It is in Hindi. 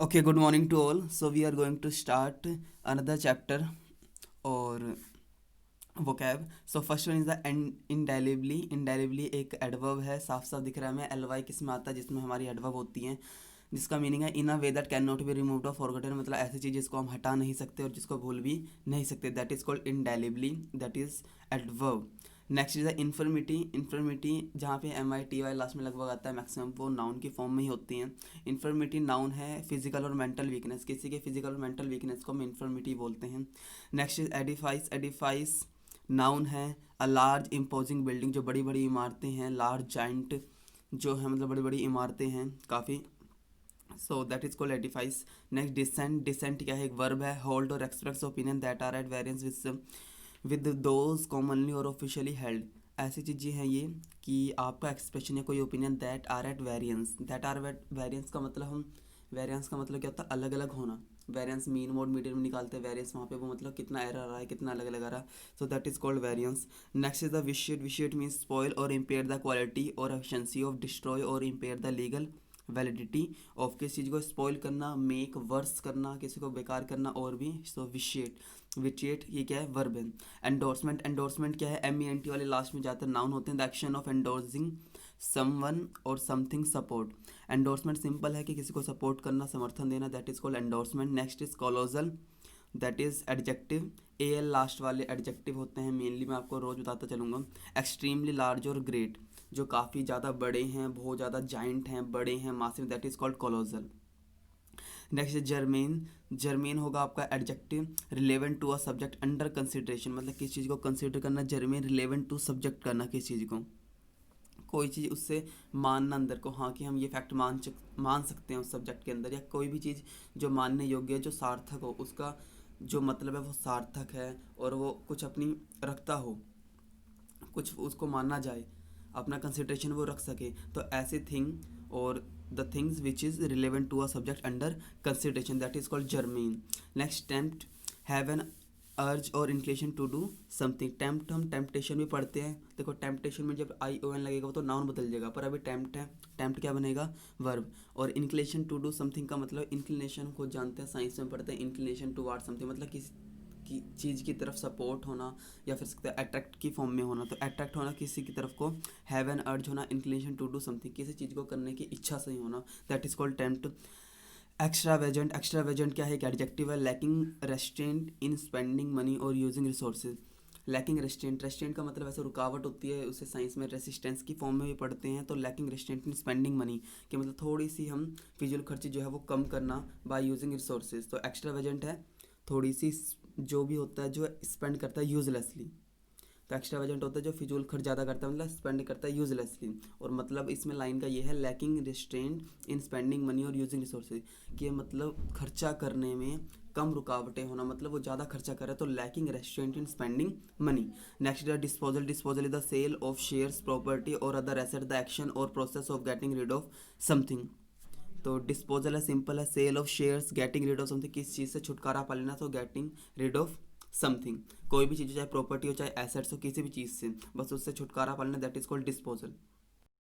Okay, good morning to all. So we are going to start another chapter or vocab. So first one is the indelibly. Indelibly एक adverb है, साफ साफ दिख रहा है हमें ly किसमें आता है जिसमें हमारी adverb होती हैं, जिसका मीनिंग है in a way that can not be removed or forgotten, मतलब ऐसी चीज़ जिसको हम हटा नहीं सकते और जिसको भूल भी नहीं सकते, that is called indelibly, that is adverb. Next is the infirmity. Infirmity जहाँ पे MITY लास्ट में लगभग आता है, मैक्सिमम वो नाउन की फॉर्म में ही होती हैं. इन्फर्मिटी नाउन है फिजिकल और मेंटल वीकनेस, किसी के फिजिकल और मेंटल वीकनेस को हम इन्फर्मिटी बोलते हैं. Next is edifice. Edifice noun है अ लार्ज इम्पोजिंग बिल्डिंग, जो बड़ी बड़ी इमारतें हैं, लार्ज जाइंट जो है, मतलब बड़ी बड़ी इमारतें हैं काफ़ी. So that is called edifice. Next dissent. Dissent क्या है? एक वर्ब है. होल्ड और express opinion that are at variance with those commonly और ऑफिशियली हेल्ड. ऐसी चीज़ें हैं ये कि आपका एक्सप्रेशन या कोई opinion that are at variance. That are at variance का मतलब हम, वेरियंस का मतलब क्या होता है? अलग अलग होना. वेरियंस मीन मोड मीडियन में निकालते हैं, वेरियंस वहाँ पे वो मतलब कितना एरर आ रहा है, कितना अलग अलग आ रहा है. सो that is called variance. Next is the vitiate. Vitiate means spoil और इम्पेयर द क्वालिटी और एफिशिएंसी ऑफ, डिस्ट्रॉय और impair the legal validity of. किसी चीज़ को स्पॉइल करना, मेक वर्स करना, किसी को बेकार करना और भी. सो विशिएट. विचिएट ये क्या है? वर्ब है. एंडोर्समेंट. एंडोर्समेंट क्या है? MENT वाले लास्ट में ज़्यादातर नाउन होते हैं. The action of endorsing someone or something support. Endorsement simple है कि किसी को सपोर्ट करना, समर्थन देना, that is called endorsement. Next is colossal, that is adjective. AL last वाले एडजेक्टिव होते हैं मेनली, मैं आपको रोज बताता चलूँगा. एक्सट्रीमली लार्ज और ग्रेट, जो काफ़ी ज़्यादा बड़े हैं, बहुत ज़्यादा जाइंट हैं, बड़े हैं, massive, that is called colossal. Next is germane. Germane होगा आपका adjective. Relevant to a subject under consideration, मतलब किस चीज़ को कंसिडर करना. जर्मेन रिलेवेंट टू सब्जेक्ट करना, किस चीज़ को, कोई चीज़ उससे मानना अंदर को, हाँ कि हम ये फैक्ट मान सकते हैं उस सब्जेक्ट के अंदर, या कोई भी चीज़ जो मानने योग्य है, जो सार्थक हो, उसका जो मतलब है वो सार्थक है और वो कुछ अपनी रखता हो, कुछ उसको माना जाए, अपना कंसिडरेशन वो रख सके, तो ऐसे thing or the things which is relevant to a subject under consideration, that is called germane. Next tempt. Have an urge or inclination to do something. Tempt हम टेम्पटेशन भी पढ़ते हैं. देखो टेम्पटेशन में जब ION लगेगा वो तो नाउन बदल जाएगा, पर अभी टेम्प्ट है, टेम्प्ट क्या बनेगा? वर्ब. और इंक्लेशन टू डू समथिंग का मतलब, इंक्लिनेशन को जानते हैं, साइंस में पढ़ते हैं. इंक्लिनेशन टू वार्ड समथिंग मतलब किसी की चीज़ की तरफ सपोर्ट होना, या फिर सकते हैं अट्रैक्ट की फॉर्म में होना. तो अट्रैक्ट होना किसी की तरफ को, हैव एन अर्ज होना, इंक्लिनेशन टू डू समथिंग किसी चीज़ को करने की इच्छा सही होना, that is called tempt. Extravagant. Extravagant क्या है? एक एडजेक्टिव है. Lacking restraint in spending money और using resources. Lacking restaurant. Restaurant का मतलब ऐसे रुकावट होती है, उसे साइंस में रेसिस्टेंस की फॉर्म में भी पढ़ते हैं. तो lacking restraint in spending money कि मतलब थोड़ी सी हम फिजूल खर्ची जो है वो कम करना बाय यूजिंग रिसोर्सेज. तो एक्स्ट्रावेजेंट है थोड़ी सी जो भी होता है जो स्पेंड करता है यूजलेसली. तो एक्स्ट्रावेजेंट होता है जो फिजूल खर्च ज़्यादा करता है, मतलब स्पेंड करता है यूजलेसली. और मतलब इसमें लाइन का ये है लैकिंग रिस्ट्रेंट इन स्पेंडिंग मनी और यूजिंग रिसोर्सेज, कि मतलब खर्चा करने में कम रुकावटें होना, मतलब वो ज़्यादा खर्चा करे, तो lacking restraint in spending money. Next is disposal. Disposal is the sale of shares, property और अदर एसेट, द एक्शन और process of getting rid of something. तो डिस्पोजल है, सिंपल है, sale of shares, getting rid of something, किस चीज़ से छुटकारा पा लेना, तो गेटिंग रिड ऑफ समथिंग. कोई भी चीज़ हो, चाहे प्रॉपर्टी हो, चाहे एसेट्स हो, किसी भी चीज़ से बस उससे छुटकारा पा लेना, दैट इज कॉल्ड डिस्पोजल.